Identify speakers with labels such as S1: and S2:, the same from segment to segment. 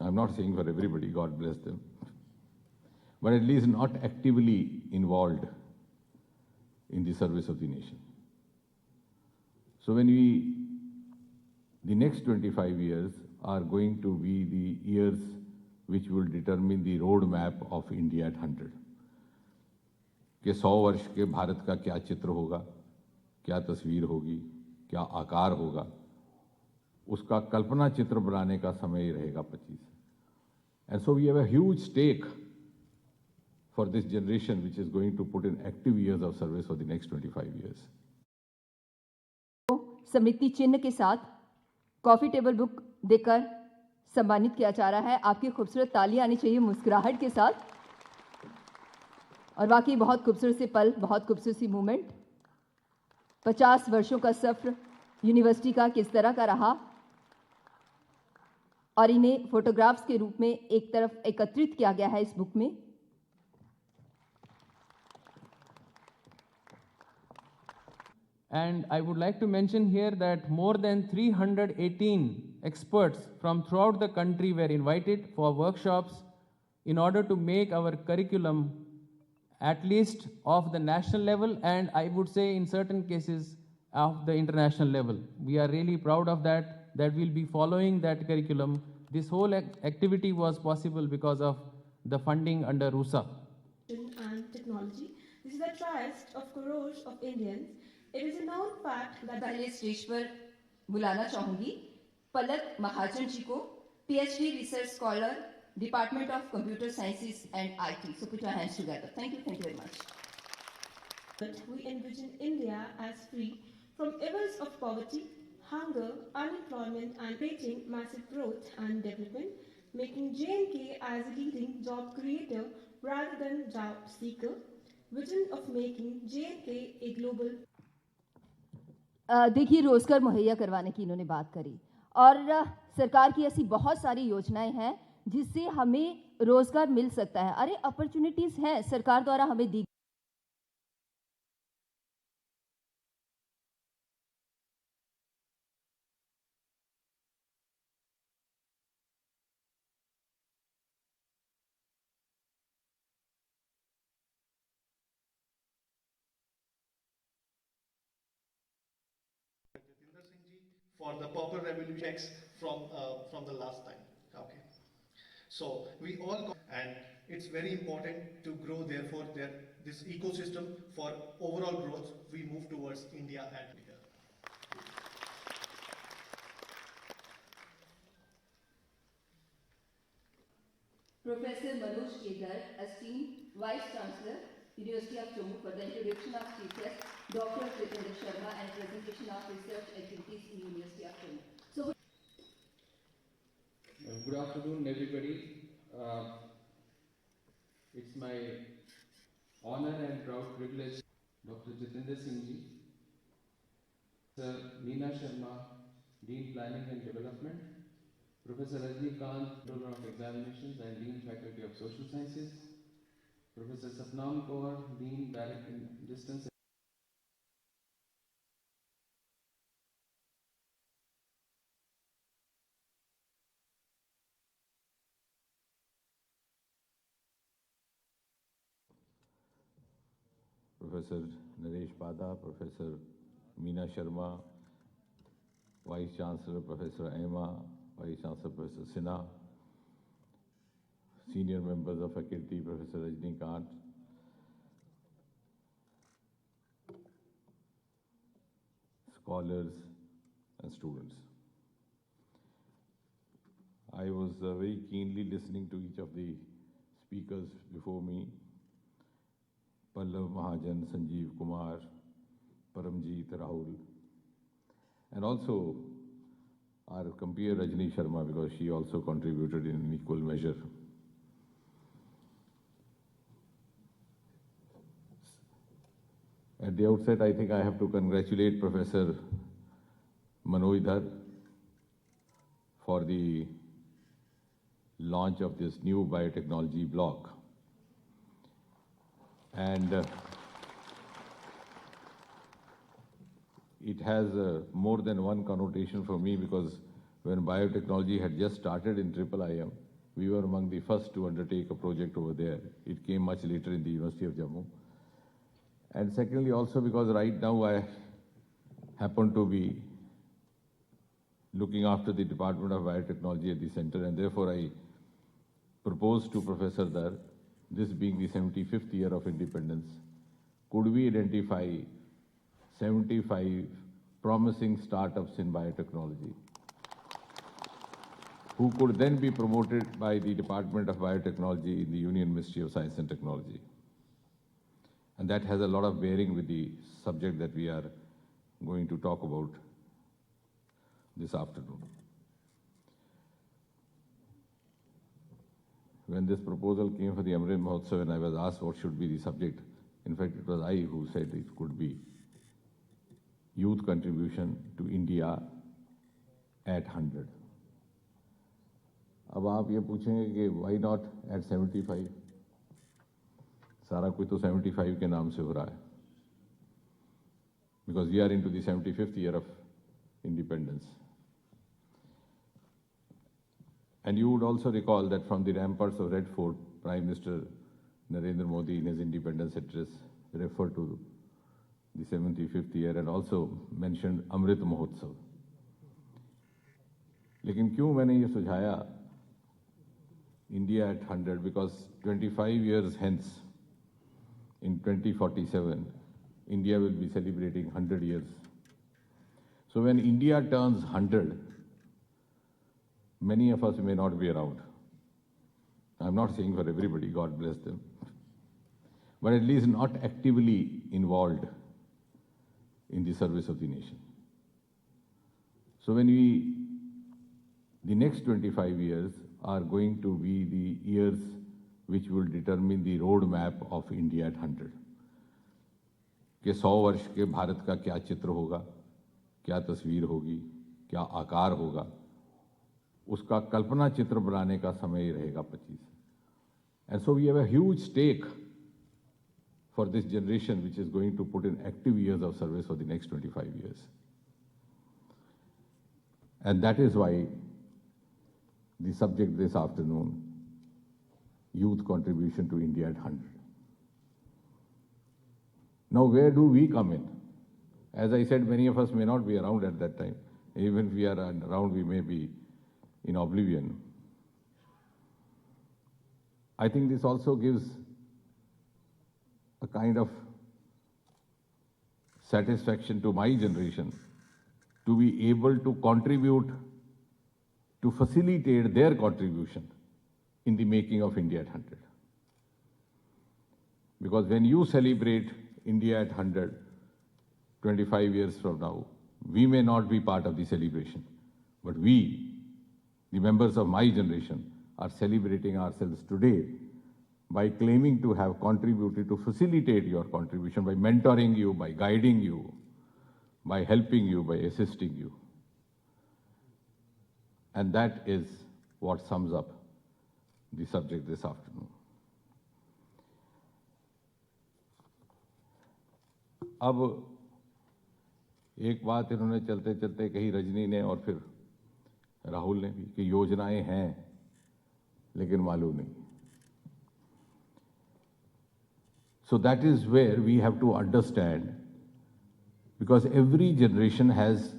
S1: I'm not saying for everybody, God bless them, but at least not actively involved in the service of the nation. So the next 25 years are going to be the years which will determine the roadmap of India at 100. कि 100 वर्ष के भारत का क्या चित्र होगा, क्या तस्वीर होगी, क्या आकार होगा, उसका कल्पना चित्र बनाने का समय ही रहेगा 25. And so we have a huge stake for this generation which is going to put in active years of service for the next 25 years.
S2: स्मृति चिन्ह के साथ कॉफी टेबल बुक देकर सम्मानित किया जा रहा है. आपकी खूबसूरत तालियां आनी चाहिए मुस्कुराहट के साथ. और वाकई बहुत खूबसूरत से पल, बहुत खूबसूरत सी मूवमेंट. 50 वर्षों का सफर यूनिवर्सिटी का किस तरह का रहा और इन्हें फोटोग्राफ्स के रूप में एक तरफ एकत्रित किया गया है इस बुक में.
S3: And I would like to mention here that more than 318 experts from throughout the country were invited for workshops in order to make our curriculum at least of the national level, and I would say in certain cases of the international level. We are really proud of that we'll be following that curriculum. This whole activity was possible because of the funding under RUSA.
S4: And technology. This is the triest of crores of Indians. It is a known fact that
S2: पहले stage पर बुलाना चाहूंगी पलक महाजन जी को, PhD research scholar, Department of Computer Sciences and IT. So put your hands together. Thank you very much.
S4: But we envision India as free from evils of poverty, hunger, unemployment, and creating massive growth and development, making J&K as a leading job creator rather than job seeker. Vision of making J&K a global.
S2: देखिए रोजगार मुहैया करवाने की इन्होंने बात करी और सरकार की ऐसी बहुत सारी योजनाएं हैं जिससे हमें रोजगार मिल सकता है. अरे अपॉर्चुनिटीज हैं सरकार द्वारा हमें दी.
S5: Jatinder Singh ji for the purple revolution checks from the last time. Okay, so we all and it's very important to grow. Therefore, this ecosystem for overall growth, we move towards India and India.
S2: Professor Manoj Kedar, esteemed Vice Chancellor, University of Jammu, for the introduction of chief guest, Dr. Jitendra Sharma, and presentation of research activities in University of Jammu. So,
S6: good afternoon, everybody. It's my honor and proud privilege, Dr. Jitendra Singh ji, Sir Meena Sharma, Dean Planning and Development, Professor Rajnikant, Controller of Examinations and Dean Faculty of Social Sciences, Professor Satnam Kaur, Dean Direct and Distance.
S1: Professor Naresh Pada, Professor Meena Sharma, Vice Chancellor Professor Emma, Vice Chancellor Professor Sinha, Senior members of faculty Professor Rajnikant, scholars and students. I was very keenly listening to each of the speakers before me, Pallav Mahajan, Sanjeev Kumar, Paramjeet, Rahul, and also our compeer Rajni Sharma, because she also contributed in an equal measure. At the outset, I think I have to congratulate Professor Manoj Dhar for the launch of this new biotechnology block. And it has more than one connotation for me, because when biotechnology had just started in IIIM, We were among the first to undertake a project over there. It came much later in the University of Jammu. And secondly, also because right now I happen to be looking after the Department of Biotechnology at the center, and therefore I proposed to Professor Dar, this being the 75th year of independence, could we identify 75 promising startups in biotechnology who could then be promoted by the Department of Biotechnology in the Union Ministry of Science and Technology. And that has a lot of bearing with the subject that we are going to talk about this afternoon. When this proposal came for the Amrit Mahotsav and I was asked what should be the subject, in fact it was I who said it could be youth contribution to India at 100. अब आप ये पूछेंगे कि why not at 75? सारा कुछ तो 75 के नाम से हो रहा है. Because we are into the 75th year of independence. And you would also recall that from the ramparts of Red Fort, Prime Minister Narendra Modi in his independence address referred to the 75th year and also mentioned Amrit Mahotsav. लेकिन क्यों मैंने ये सुझाया India at 100? Because 25 years hence, in 2047, India will be celebrating 100 years. So when India turns 100, many of us may not be around. I'm not saying for everybody, God bless them, but at least not actively involved in the service of the nation. So when the next 25 years are going to be the years which will determine the roadmap of India at 100. कि 100 वर्ष के भारत का क्या चित्र होगा, क्या तस्वीर होगी, क्या आकार होगा, उसका कल्पना चित्र बनाने का समय ही रहेगा 25. And so we have a huge stake for this generation which is going to put in active years of service for the next 25 years. And that is why the subject this afternoon, youth contribution to India at 100. Now, where do we come in? As I said, many of us may not be around at that time. Even if we are around, we may be in oblivion. I think this also gives a kind of satisfaction to my generation to be able to contribute, to facilitate their contribution in the making of India at 100. Because when you celebrate India at 100, 25 years from now, we may not be part of the celebration, but we, the members of my generation, are celebrating ourselves today by claiming to have contributed to facilitate your contribution, by mentoring you, by guiding you, by helping you, by assisting you. And that is what sums up the subject this afternoon. अब एक बात इन्होंने चलते चलते कही, रजनी ने और फिर राहुल ने भी, कि योजनाएं हैं लेकिन मालूम नहीं. So that is where we have to understand, because every generation has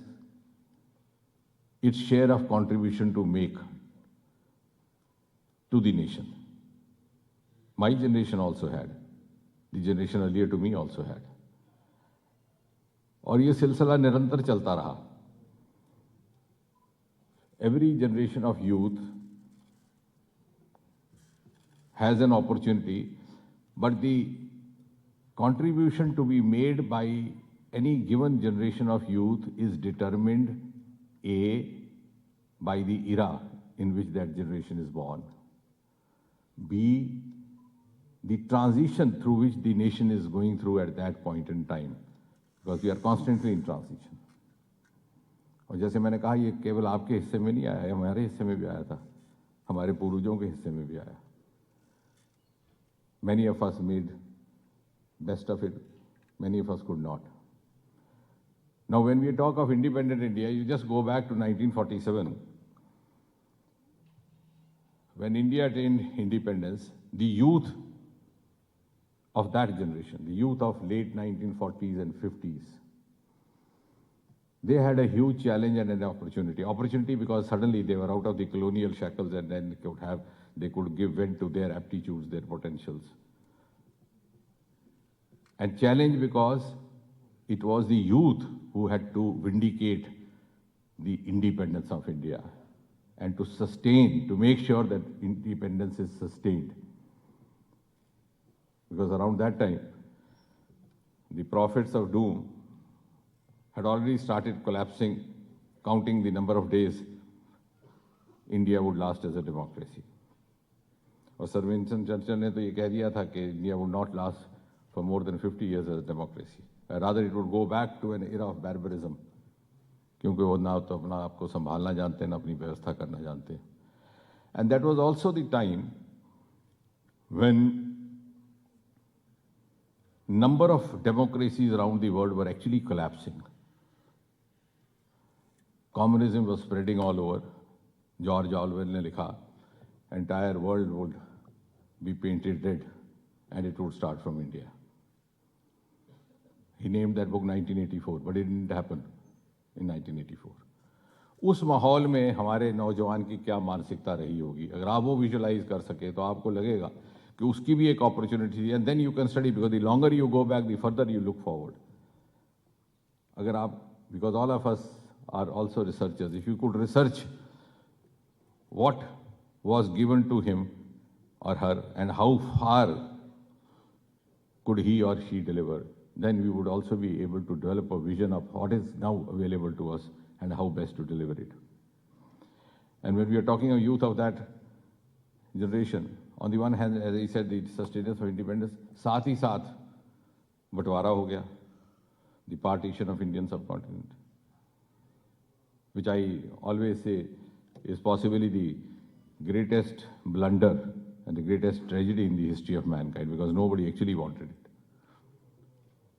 S1: its share of contribution to make to the nation. My generation also had. The generation earlier to me also had. और ये सिलसिला निरंतर चलता रहा. Every generation of youth has an opportunity, but the contribution to be made by any given generation of youth is determined A, by the era in which that generation is born. B, the transition through which the nation is going through at that point in time, because we are constantly in transition. और जैसे मैंने कहा, ये केवल आपके हिस्से में नहीं आया, हमारे हिस्से में भी आया था, हमारे पूर्वजों के हिस्से में भी आया. Many of us made best of it, many of us could not. Now, when we talk of independent India, you just go back to 1947, when India attained independence, the youth of that generation, the youth of late 1940s and 50s, they had a huge challenge and an opportunity. Opportunity because suddenly they were out of the colonial shackles and then they could give vent to their aptitudes, their potentials. And challenge because it was the youth who had to vindicate the independence of India and to sustain, to make sure that independence is sustained. Because around that time, the prophets of doom had already started collapsing, counting the number of days India would last as a democracy. और sir Winston Churchill ने तो ये कह दिया था कि India would not last for more than 50 years as a democracy. Rather, it would go back to an era of barbarism. क्योंकि वो ना तो अपना आपको संभालना जानते हैं ना अपनी व्यवस्था करना जानते हैं. And that was also the time when number of democracies around the world were actually collapsing. Communism was spreading all over. George Orwell ने लिखा, entire world would be painted red and it would start from India. He named that book 1984, but it didn't happen in 1984. उस माहौल में हमारे नौजवान की क्या मानसिकता रही होगी, अगर आप वो विजुलाइज कर सके तो आपको लगेगा कि उसकी भी एक अपॉर्चुनिटी थी. And then you can study because the longer you go back the further you look forward. अगर आप, because all of us are also researchers, if you could research what was given to him or her and how far could he or she deliver, then we would also be able to develop a vision of what is now available to us and how best to deliver it. And when we are talking of youth of that generation, on the one hand, as I said, the sustenance of independence, साथ ही साथ बंटवारा हो गया, the partition of Indian subcontinent, which I always say is possibly the greatest blunder and the greatest tragedy in the history of mankind, because nobody actually wanted it.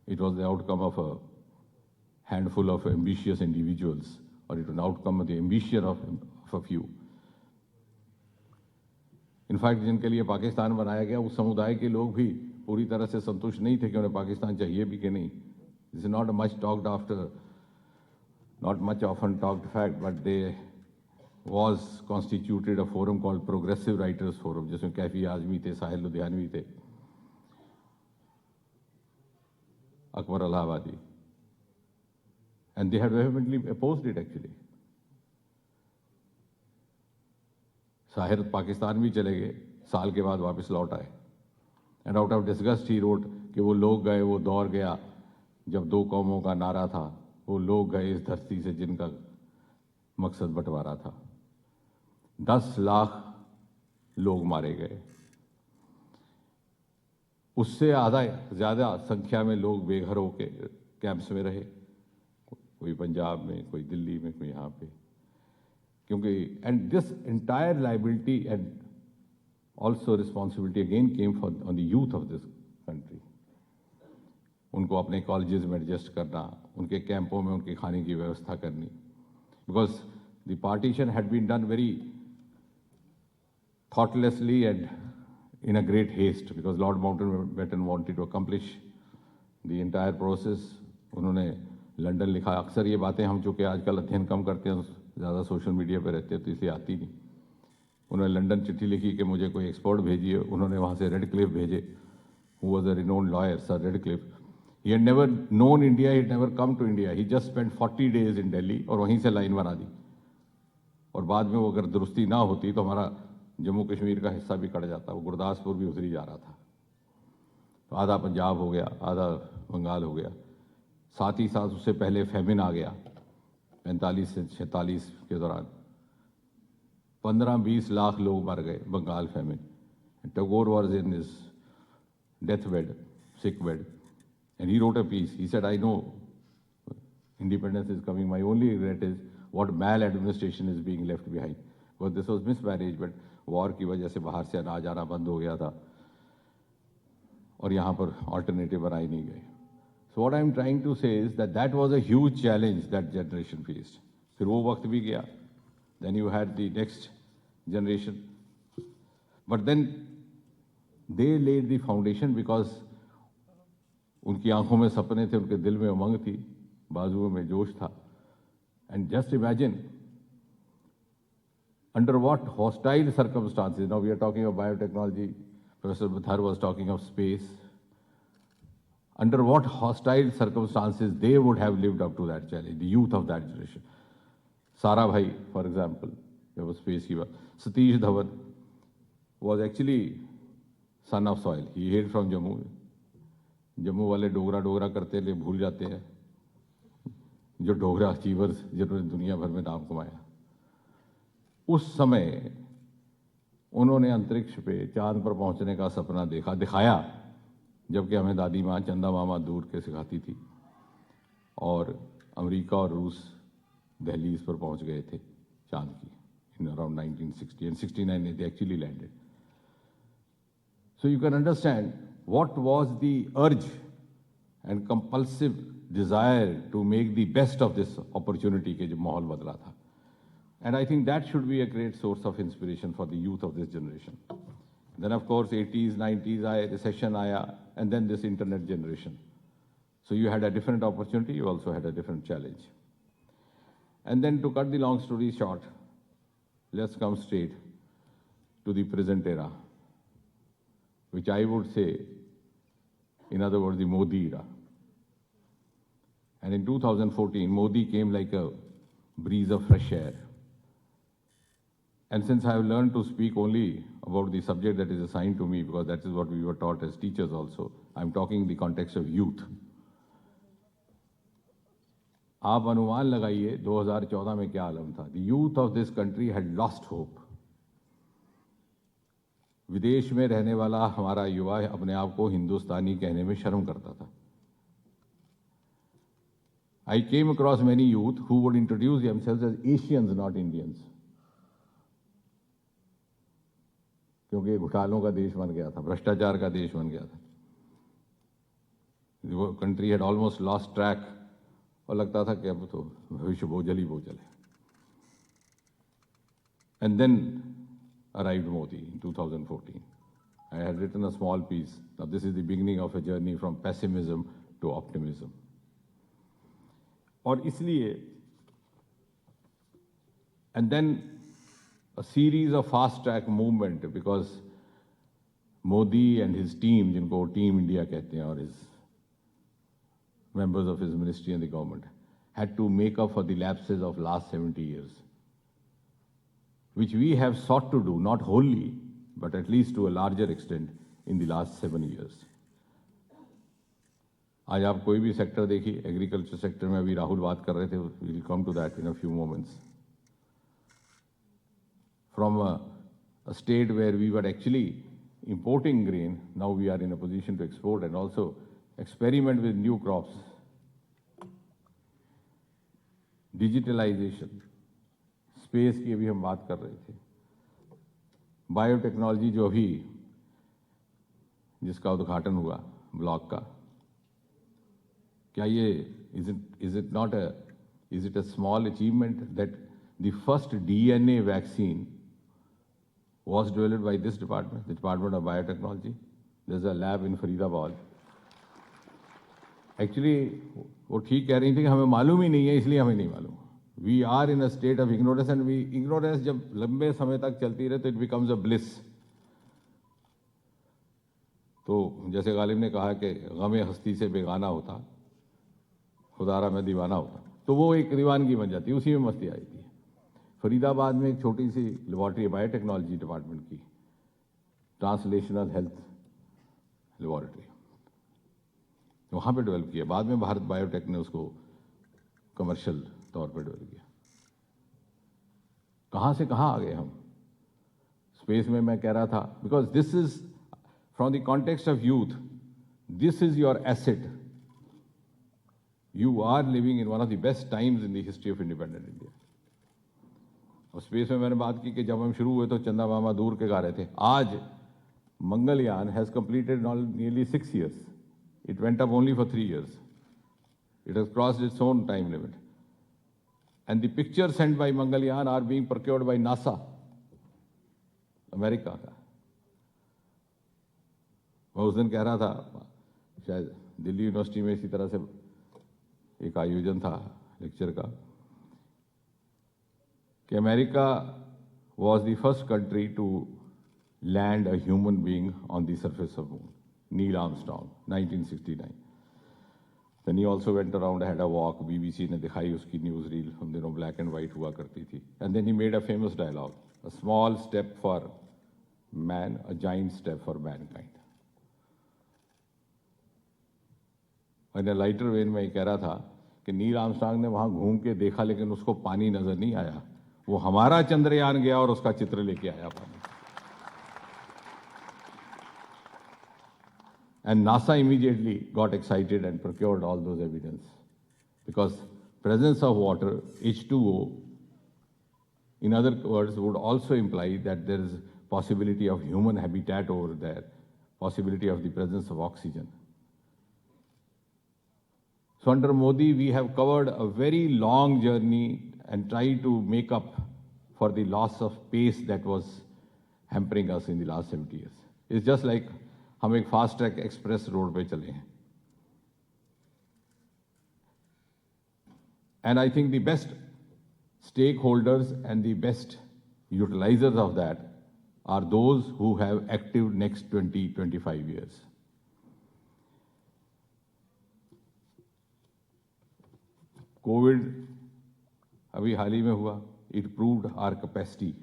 S1: It was the outcome of a handful of ambitious individuals, or it was an outcome of the ambition of a few. In fact, जिनके लिए पाकिस्तान बनाया गया, उस समुदाय के लोग भी पूरी तरह से संतुष्ट नहीं थे कि उन्हें पाकिस्तान चाहिए भी कि नहीं. This is not a much talked after, not much often talked fact, but they was constituted a forum called Progressive Writers Forum, जिसमें कैफी आजमी थे, साहिल लुधियानवी थे, अकबर इलाहाबादी, and they had vehemently opposed it actually. Sahir Pakistan भी चले गए, साल के बाद वापस लौट आए, and out of disgust he wrote कि वो लोग गए, वो दौर गया जब दो कौमों का नारा था, वो लोग गए इस धरती से जिनका मकसद बंटवारा था. 10 लाख लोग मारे गए, उससे आधा ज़्यादा संख्या में लोग बेघर होके कैंप्स में रहे, कोई पंजाब में, कोई दिल्ली में, कोई यहाँ पे, क्योंकि and this entire liability and also responsibility again came on the youth of this country. उनको अपने कॉलेजेस में एडजस्ट करना, उनके कैंपों में उनके खाने की व्यवस्था करनी, because the partition had been done very thoughtlessly and in a great haste, because Lord Mountbatten wanted to accomplish the entire process. उन्होंने लंदन लिखा. अक्सर ये बातें हम चूँकि आजकल अध्ययन कम करते हैं, ज़्यादा सोशल मीडिया पे रहते हैं तो इसलिए आती नहीं. उन्होंने लंदन चिट्ठी लिखी कि मुझे कोई एक्सपर्ट भेजिए. उन्होंने वहाँ से रेडक्लिफ भेजे, who was a renowned lawyer, Sir Redcliffe. He had never known India, he had never come to India. He just spent 40 days in Delhi और वहीं से लाइन बना दी. और बाद में वो अगर दुरुस्ती ना होती तो हमारा जम्मू कश्मीर का हिस्सा भी कट जाता, वो गुरदासपुर भी उधर ही जा रहा था. तो आधा पंजाब हो गया, आधा बंगाल हो गया. साथ ही साथ उससे पहले फेमिन आ गया 45 से 46 के दौरान. 15-20 लाख लोग मर गए Bengal famine. Tagore was in his deathbed, sick bed, and he wrote a piece. He said, I know independence is coming. My only regret is what maladministration is being left behind. Because this was mismanagement. War की वजह से बाहर से अनाज आना बंद हो गया था और यहाँ पर ऑल्टरनेटिव बनाए नहीं गए. So what I am trying to say is that that was a huge challenge that generation faced. फिर वो वक्त भी गया. Then you had the next generation But then they laid the foundation because उनकी आंखों में सपने थे, उनके दिल में उमंग थी, बाजुओं में जोश था. And just imagine under what hostile circumstances. Now we are talking of biotechnology. Professor Bhathar was talking of space. Under what hostile circumstances they would have lived up to that challenge, the youth of that generation. Sarabhai, for example, there was space he was. Satish Dhawan was actually son of soil. He hailed from Jammu. Jammu वाले डोगरा डोगरा करते ले भूल जाते हैं जो Dogra achievers जिन्होंने दुनिया भर में नाम कमाया. उस समय उन्होंने अंतरिक्ष पे चांद पर पहुंचने का सपना दिखाया, जबकि हमें दादी माँ चंदा मामा दूर के सिखाती थी. और अमेरिका और रूस दहलीज पर पहुंच गए थे चांद की in around 1960 and 69 they actually landed. So you can understand what was the urge and compulsive desire to make the best of this opportunity के जो माहौल बदला था. And I think that should be a great source of inspiration for the youth of this generation. Then of course 80s, 90s आए, recession आया, and then this internet generation. So you had a different opportunity, you also had a different challenge. And then to cut the long story short, let's come straight to the present era, which I would say, in other words, the Modi era. And in 2014, Modi came like a breeze of fresh air. And since I have learned to speak only about the subject that is assigned to me, because that is what we were taught as teachers also, I'm talking in the context of youth. आप अनुमान लगाइए 2014 में क्या आलम था. The youth of this country had lost hope. विदेश में रहने वाला हमारा युवा अपने आप को हिंदुस्तानी कहने में शर्म करता था. I came across many youth who would introduce themselves as Asians, not Indians. क्योंकि घोटालों का देश बन गया था, भ्रष्टाचार का देश बन गया था. The country had almost lost track. और लगता था कि अब तो भविष्य बोझल ही बोझल है. And then arrived Modi in 2014. I had written a small piece. Now this is the beginning of a journey from pessimism to optimism. और इसलिए, and then a series of fast track movement, because Modi and his team, जिनको Team India कहते हैं, और his members of his ministry and the government, had to make up for the lapses of last 70 years, which we have sought to do, not wholly, but at least to a larger extent in the last 7 years. आज आप कोई भी sector देखिए, agriculture sector में अभी राहुल बात कर रहे थे, we will come to that in a few moments. From a state where we were actually importing grain, now we are in a position to export and also experiment with new crops. Digitalization, space की अभी हम बात कर रहे थे, biotechnology जो अभी जिसका उद्घाटन हुआ ब्लॉक का, क्या ये is it a small achievement that the first DNA vaccine was developed by this department, the Department of Biotechnology. There's a lab in Faridabad. Actually, वो ठीक कह रही थी कि हमें मालूम ही नहीं है, इसलिए हमें नहीं मालूम. We are in a state of ignorance, and ignorance जब लंबे समय तक चलती रहे तो it becomes a bliss. तो जैसे गालिब ने कहा कि गमे हस्ती से बेगाना होता, खुदारा में दीवाना होता, तो वो एक दीवानगी बन जाती है, उसी में मस्ती आई थी. फरीदाबाद में एक छोटी सी लेबॉर्ट्री बायोटेक्नोलॉजी डिपार्टमेंट की, ट्रांसलेशनल हेल्थ लेबॉर्ट्री, वहाँ पे डेवलप किया. बाद में भारत बायोटेक ने उसको कमर्शियल तौर पे डेवलप किया. कहाँ से कहाँ आ गए हम स्पेस में. मैं कह रहा था, because this is from the context of youth, this is your asset. You are living in one of the best times in the history of independent India. और स्पेस में मैंने बात की कि जब हम शुरू हुए तो चंदा मामा दूर के गा रहे थे. आज Mangalyaan has completed nearly 6 years. It went up only for 3 years. It has crossed its own time limit. And the pictures sent by Mangalyaan are being procured by NASA, America. मैं उस दिन कह रहा था, शायद दिल्ली यूनिवर्सिटी में इसी तरह से एक आयोजन था लेक्चर का, कि America was the first country to land a human being on the surface of moon, Neil Armstrong, 1969. Then he also went around, had a walk, BBC ने दिखाई उसकी न्यूज़ रील, उन दिनों ब्लैक एंड वाइट हुआ करती थी. And then he made a famous dialogue, a small step for man, a giant step for mankind. और in lighter when में कह रहा था कि नील आर्मस्ट्रांग ने वहाँ घूम के देखा लेकिन उसको पानी नजर नहीं आया. वो हमारा चंद्रयान गया और उसका चित्र लेके आया पानी. And NASA immediately got excited and procured all those evidence, because presence of water, H2O, in other words, would also imply that there is possibility of human habitat over there, possibility of the presence of oxygen. So under Modi, we have covered a very long journey and tried to make up for the loss of pace that was hampering us in the last 70 years. It's just like हम एक fast track express road पे चले हैं. And I think the best stakeholders and the best utilizers of that are those who have active next 20-25 years. Covid अभी हाल ही में हुआ, it proved our capacity.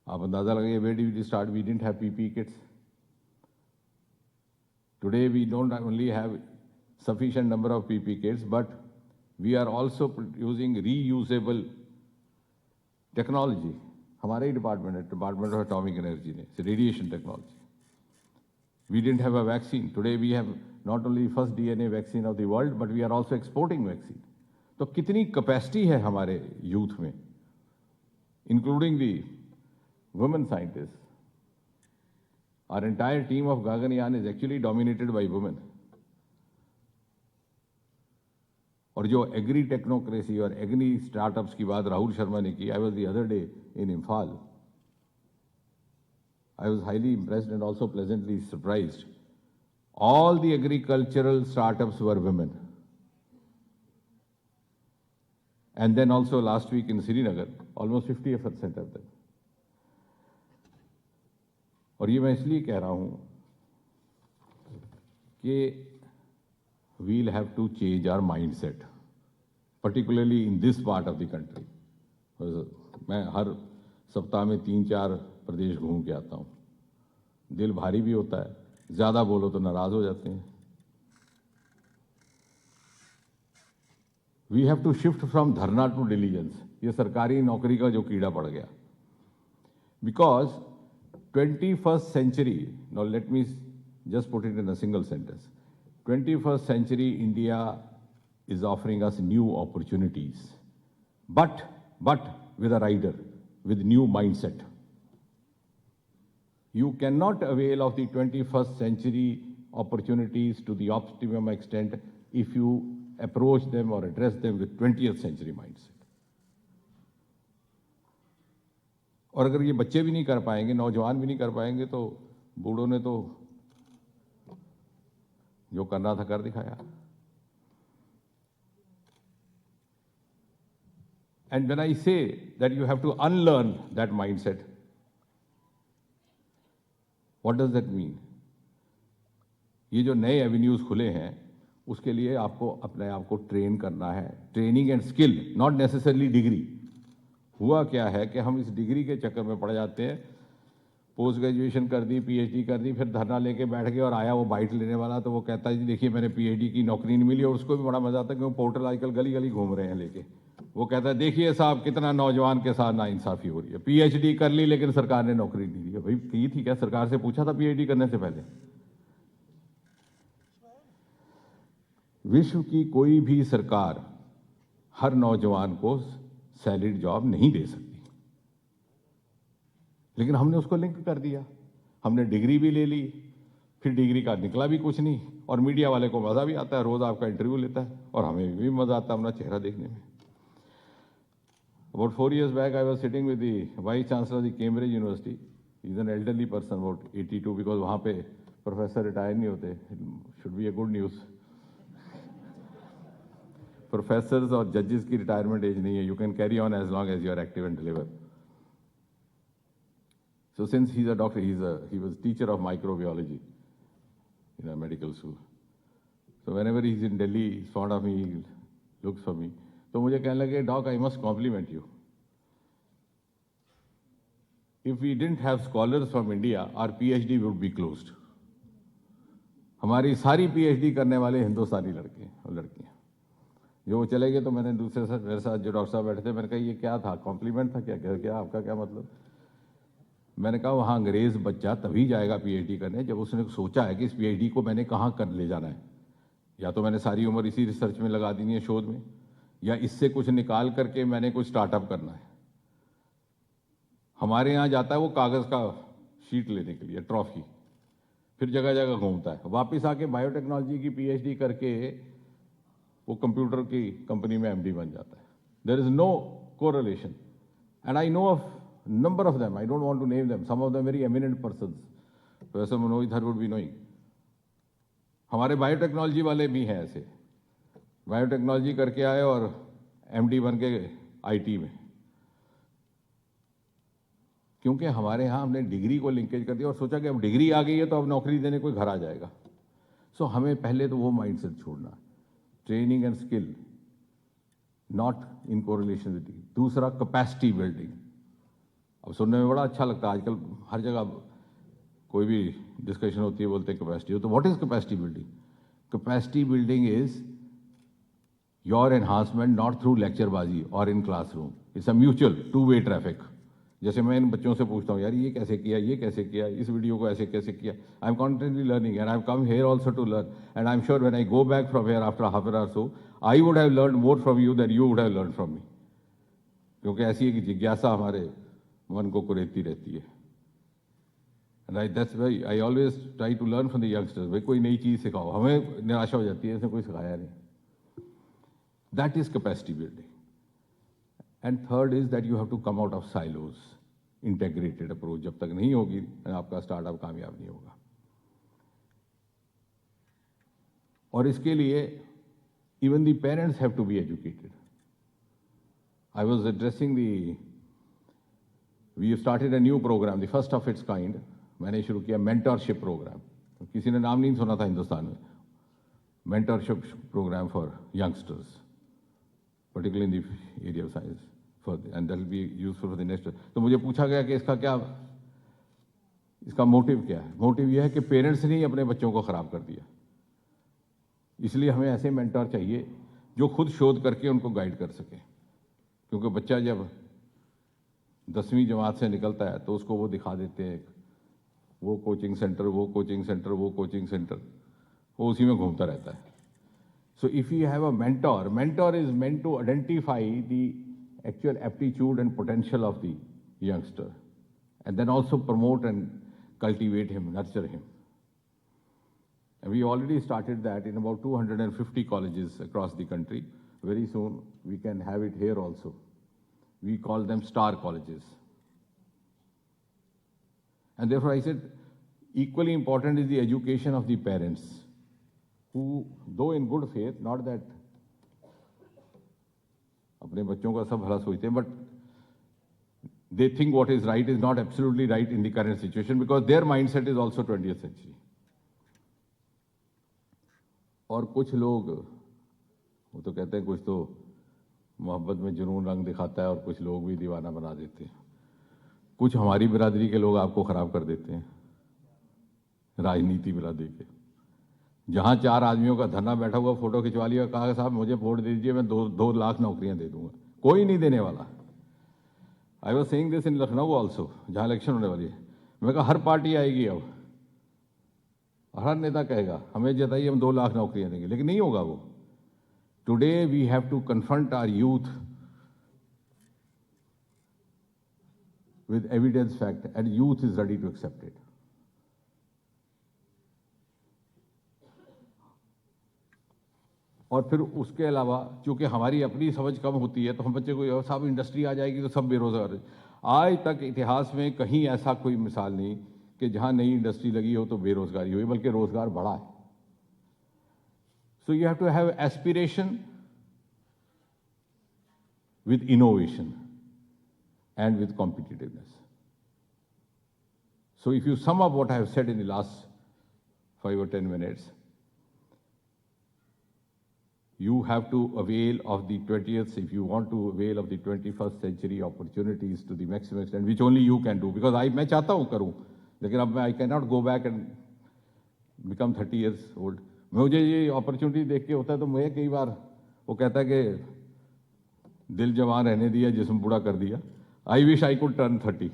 S1: आप अंदाजा लगाइए, where did we start? We didn't have PPE kits. Today we don't only have sufficient number of PPE kits, but we are also using reusable technology. हमारे ही department है, department of atomic energy ने, radiation technology. We didn't have a vaccine. Today we have not only first DNA vaccine of the world, but we are also exporting vaccine. तो कितनी capacity है हमारे youth में, including the women scientists. Our entire team of Gaganyaan is actually dominated by women. और जो agree technocracy और agree startups की बात राहुल शर्मा ने की, I was the other day in Imphal. I was highly impressed and also pleasantly surprised. All the agricultural startups were women. And then also last week in Srinagar, almost 50% of them. और ये मैं इसलिए कह रहा हूं कि we'll have to change our mindset, particularly in this part of the country. मैं हर सप्ताह में 3-4 प्रदेश घूम के आता हूं. दिल भारी भी होता है, ज्यादा बोलो तो नाराज हो जाते हैं. We have to shift from धरना to diligence. ये सरकारी नौकरी का जो कीड़ा पड़ गया. Because 21st century, now let me just put it in a single sentence. 21st century India is offering us new opportunities, but with a rider, with new mindset. You cannot avail of the 21st century opportunities to the optimum extent if you approach them or address them with 20th century mindset. और अगर ये बच्चे भी नहीं कर पाएंगे, नौजवान भी नहीं कर पाएंगे, तो बूढ़ों ने तो जो करना था कर दिखाया. And when I say that you have to unlearn that mindset, what does that mean? ये जो नए एवेन्यूज खुले हैं, उसके लिए आपको अपने आप को ट्रेन करना है. Training and skill, not necessarily degree. हुआ क्या है कि हम इस डिग्री के चक्कर में पड़ जाते हैं. पोस्ट ग्रेजुएशन कर दी, पीएचडी कर दी, फिर धरना लेके बैठ गए और आया वो बाइट लेने वाला, तो वो कहता है जी देखिए मैंने पीएचडी की नौकरी नहीं मिली. और उसको भी बड़ा मजा आता है कि वो पोर्टल आजकल गली गली घूम रहे हैं लेके. वो कहता है देखिए साहब कितना नौजवान के साथ नाइंसाफी हो रही है, पीएचडी कर ली लेकिन सरकार ने नौकरी नहीं दी. भाई की थी क्या? सरकार से पूछा था पीएचडी करने से पहले? विश्व की कोई भी सरकार हर नौजवान को सैलरीड जॉब नहीं दे सकती, लेकिन हमने उसको लिंक कर दिया. हमने डिग्री भी ले ली, फिर डिग्री का निकला भी कुछ नहीं, और मीडिया वाले को मजा भी आता है, रोज आपका इंटरव्यू लेता है, और हमें भी मजा आता है अपना चेहरा देखने में. About 4 years back, I was sitting with the Vice Chancellor of the Cambridge University, is an elderly person about 82 because वहाँ पे प्रोफेसर रिटायर नहीं होते. Should be a good news. Professors और जजेस की रिटायरमेंट एज नहीं है. You can carry on as long as you are active and deliver. So since he's a doctor, he was teacher of microbiology in a medical school. So whenever he's in Delhi, he's fond of me, he looks for me. तो मुझे कहने लगे, Doc, I must compliment you. If we didn't have scholars from India, our PhD would be closed. हमारी सारी PhD करने वाले हिंदुस्तानी लड़के और लड़कियाँ. जो वो चले गए तो मैंने दूसरे साथ मेरे साथ जो डॉक्टर साहब बैठे थे, मैंने कहा ये क्या था, कॉम्प्लीमेंट था क्या आपका क्या मतलब. मैंने कहा वहाँ अंग्रेज़ बच्चा तभी जाएगा पीएचडी करने जब उसने सोचा है कि इस पीएचडी को मैंने कहाँ कर ले जाना है. या तो मैंने सारी उम्र इसी रिसर्च में लगा देनी है, शोध में, या इससे कुछ निकाल करके मैंने कुछ स्टार्टअप करना है. हमारे यहाँ जाता है वो कागज़ का शीट लेने के लिए, ट्रॉफी, फिर जगह जगह घूमता है, वापस आके बायोटेक्नोलॉजी की पीएचडी करके वो कंप्यूटर की कंपनी में एमडी बन जाता है. There is no correlation. And I know of number of them. I don't want to name them. Some of them very eminent persons. Professor Manoj Dhar would be knowing. हमारे biotechnology वाले भी हैं ऐसे. Biotechnology करके आए और MD बन के आईटी में. क्योंकि हमारे यहाँ हमने डिग्री को लिंकेज कर दिया और सोचा कि अब डिग्री आ गई है तो अब नौकरी देने कोई घर आ जाएगा. सो हमें पहले तो वो माइंडसेट छोड़ना. Training and skill not in correlation with. दूसरा, कैपेसिटी बिल्डिंग. अब सुनने में बड़ा अच्छा लगता है, आजकल हर जगह कोई भी डिस्कशन होती है बोलते हैं कैपेसिटी. तो what is capacity building? Capacity building is your enhancement not through लेक्चरबाजी और in classroom. It's a mutual two way traffic. जैसे मैं इन बच्चों से पूछता हूँ, यार ये कैसे किया, इस वीडियो को ऐसे कैसे किया. I am constantly learning and I have come here also to learn. And I am sure when I go back from here after half an hour so I would have learn more from you than you would have learn from me. क्योंकि ऐसी एक जिज्ञासा हमारे मन को कुरेदती रहती है. Right, that's why I always try to learn from the youngsters. भाई कोई नई चीज़ सिखाओ. हमें निराशा हो जाती है, इसने कोई सिखाया नहीं. That is capacity building. And third is that you have to come out of silos. Integrated approach जब तक नहीं होगी आपका स्टार्टअप कामयाब नहीं होगा. और इसके लिए even the parents have to be educated. I was addressing the We have started a new program, the first of its kind. मैंने शुरू किया मेंटरशिप प्रोग्राम. किसी ने नाम नहीं सुना था हिंदुस्तान में. Mentorship programme for youngsters, particularly in the area of science, and that will be useful for the next. तो मुझे पूछा गया कि इसका मोटिव क्या है. मोटिव यह है कि पेरेंट्स ने ही अपने बच्चों को खराब कर दिया. इसलिए हमें ऐसे मेंटर चाहिए जो खुद शोध करके उनको गाइड कर सके. क्योंकि बच्चा जब 10वीं जमात से निकलता है तो उसको वो दिखा देते हैं वो कोचिंग सेंटर, वो उसी में घूमता रहता है. So if you have a mentor is meant to identify the actual aptitude and potential of the youngster and then also promote and cultivate him, nurture him. And we already started that in about 250 colleges across the country. Very soon we can have it here also. We call them star colleges. And therefore I said, equally important is the education of the parents, who, though in good faith, not that अपने बच्चों का सब भला सोचते हैं, but they think what is right is not absolutely right in the current situation because their mindset is also 20th century. और कुछ लोग वो तो कहते हैं कुछ तो मोहब्बत में जुनून रंग दिखाता है और कुछ लोग भी दीवाना बना देते हैं. कुछ हमारी बिरादरी के लोग आपको खराब कर देते हैं, राजनीति बिरादरी के. जहां 4 आदमियों का धरना बैठा हुआ फोटो खिंचवा लिया, कहा साहब मुझे वोट दे दीजिए, मैं 2 लाख नौकरियां दे दूंगा. कोई नहीं देने वाला. I was saying this in Lucknow also, जहां इलेक्शन होने वाली है. मैं कहा हर पार्टी आएगी अब, हर नेता कहेगा हमें जिताइए, हम 2 लाख नौकरियां देंगे, लेकिन नहीं होगा वो. Today we have to confront our youth with evidence fact, and youth is ready to accept it. और फिर उसके अलावा चूंकि हमारी अपनी समझ कम होती है तो हम बच्चे को साहब इंडस्ट्री आ जाएगी तो सब बेरोजगार. आज तक इतिहास में कहीं ऐसा कोई मिसाल नहीं कि जहां नई इंडस्ट्री लगी हो तो बेरोजगारी हुई, बल्कि रोजगार बढ़ा है. So you have to have aspiration with innovation and with competitiveness. So if you sum up what I have said in the last 5 or 10 minutes, you have to avail of the 20th, if you want to avail of the 21st century opportunities to the maximum extent, which only you can do. Because मैं चाहता हूँ करूँ, लेकिन अब I cannot go back and become 30 years old. मुझे ये opportunity देख के होता है तो मुझे कई बार वो कहता है कि दिल जवान रहने दिया जिस्म बूढ़ा कर दिया. I wish I could turn 30.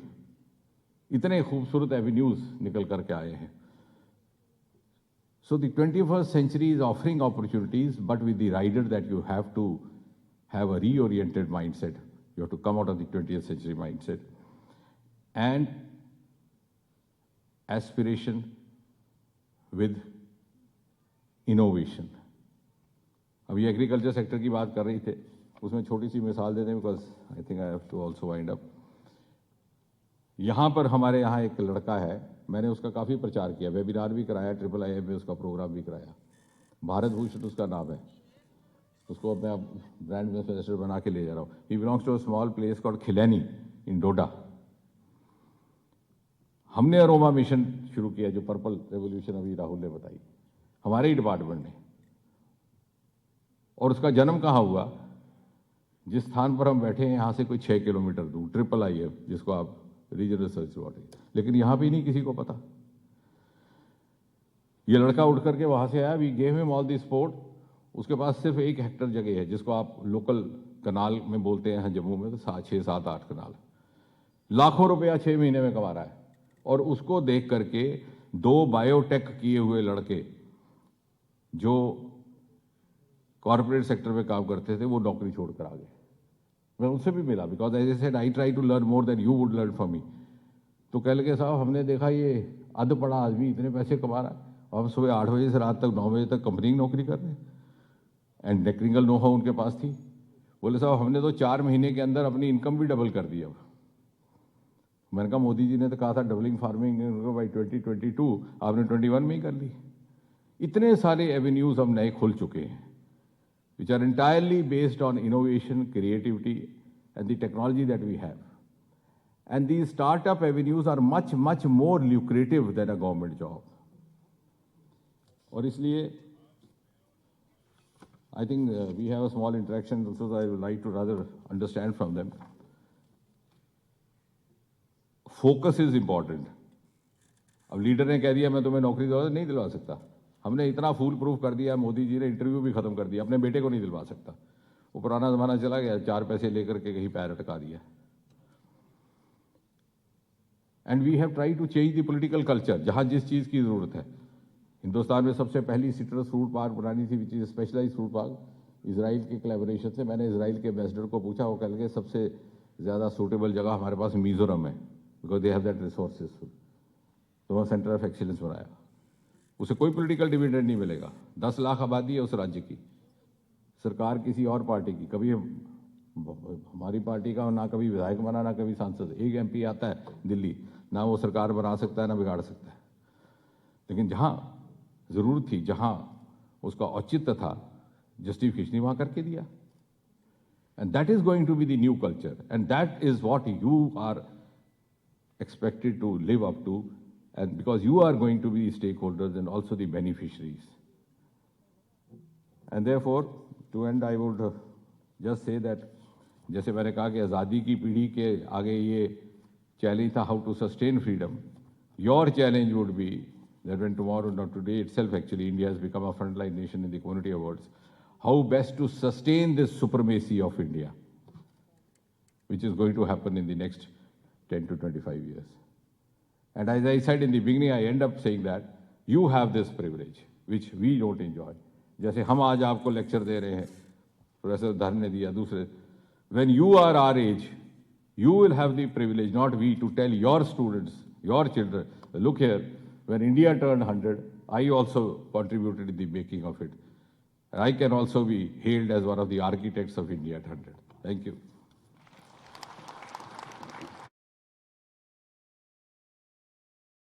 S1: इतने खूबसूरत एवेन्यूज निकल करके आए हैं. So the 21st century is offering opportunities, but with the rider that you have to have a reoriented mindset. You have to come out of the 20th century mindset. And aspiration with innovation. अभी agriculture sector की बात कर रही थे, उसमें छोटी सी मिसाल दे दें, because I think I have to also wind up. यहाँ पर हमारे यहाँ एक लड़का है, मैंने उसका काफ़ी प्रचार किया, वेबिनार भी कराया, IIIM में उसका प्रोग्राम भी कराया. भारत भूषण उसका नाम है. उसको अब मैं ब्रांड एम्बेसडर बना के ले जा रहा हूँ. He belongs to a small place called Khilaini in Doda. हमने अरोमा मिशन शुरू किया, जो पर्पल रेवोल्यूशन अभी राहुल ने बताई, हमारे ही डिपार्टमेंट ने. और उसका जन्म कहाँ हुआ? जिस स्थान पर हम बैठे हैं यहाँ से कोई 6 किलोमीटर दूर, IIIF, जिसको आप रीजनल रिसर्च बॉडी, लेकिन यहाँ भी नहीं किसी को पता. ये लड़का उठ करके वहाँ से आया. We gave him all the support. उसके पास सिर्फ 1 हेक्टर जगह है, जिसको आप लोकल कनाल में बोलते हैं जम्मू में, तो 6, 7, 8 कनाल. लाखों रुपया 6 महीने में कमा रहा है. और उसको देख करके 2 बायोटेक किए हुए लड़के जो कॉर्पोरेट सेक्टर में काम करते थे, वो नौकरी छोड़कर आ गए. मैं उनसे भी मिला, because as I said I try to learn more than you would learn from me. तो कह लगे साहब हमने देखा ये अध पड़ा आदमी इतने पैसे कमा रहा है, और हम सुबह 8 बजे से रात तक 9 बजे तक कंपनी की नौकरी कर रहे हैं. एंड टेक्निकल नो हाउ उनके पास थी. बोले साहब हमने तो 4 महीने के अंदर अपनी इनकम भी डबल कर दी. अब मैंने कहा मोदी जी ने तो कहा था डबलिंग फार्मिंग बाई 2022, आपने 21 में ही कर ली. इतने सारे एवेन्यूज हम नए खुल चुके हैं, which are entirely based on innovation, creativity, and the technology that we have. And these startup avenues are much, much more lucrative than a government job. और इसलिए I think we have a small interaction also, so I would like to rather understand from them. Focus is important. अब leader ने कह दिया मैं तुम्हें नौकरी नहीं दिलवा सकता. हमने इतना फूल प्रूफ कर दिया, मोदी जी ने इंटरव्यू भी खत्म कर दिया, अपने बेटे को नहीं दिलवा सकता. वो पुराना जमाना चला गया, 4 पैसे लेकर के कहीं पैर अटका दिया. And we have try to change the political culture. जहां जिस चीज की जरूरत है, हिंदुस्तान में सबसे पहली सिट्रस फ्रूट पार्क बनानी थी, which is specialised fruit park, Israel के कोलैबोरेशन से. मैंने इजराइल के एम्बेसडर को पूछा, वो कह लगे सबसे ज्यादा सूटेबल जगह हमारे पास मिजोरम है, because they have that resources. तो वहाँ सेंटर ऑफ एक्सीलेंस बनाया. उसे कोई पॉलिटिकल डिविडेंड नहीं मिलेगा. 10 लाख आबादी है उस राज्य की. सरकार किसी और पार्टी की, कभी हमारी पार्टी का ना कभी विधायक बना, ना कभी सांसद. एक MP आता है दिल्ली, ना वो सरकार बना सकता है ना बिगाड़ सकता है. लेकिन जहां जरूरत थी, जहां उसका औचित्य था, जस्टिफिकेशन वहां करके दिया. And that is going to be the new culture, and that is what you are expected to live up to, and because you are going to be the stakeholders and also the beneficiaries. And therefore, to end, I would just say that, जैसे मैंने कहा कि आज़ादी की पीढ़ी के आगे ये चैलेंज था, how to sustain freedom. Your challenge would be that when tomorrow, not today itself actually, India has become a frontline nation in the Community Awards, how best to sustain this supremacy of India, which is going to happen in the next 10 to 25 years. And as I said in the beginning, I end up saying that you have this privilege, which we don't enjoy. जैसे हम आज आपको lecture दे रहे हैं, professor धर्म ने दिया, दूसरे. When you are our age, you will have the privilege, not we, to tell your students, your children, look here, when India turned 100, I also contributed in the making of it. I can also be hailed as one of the architects of India at 100. Thank you.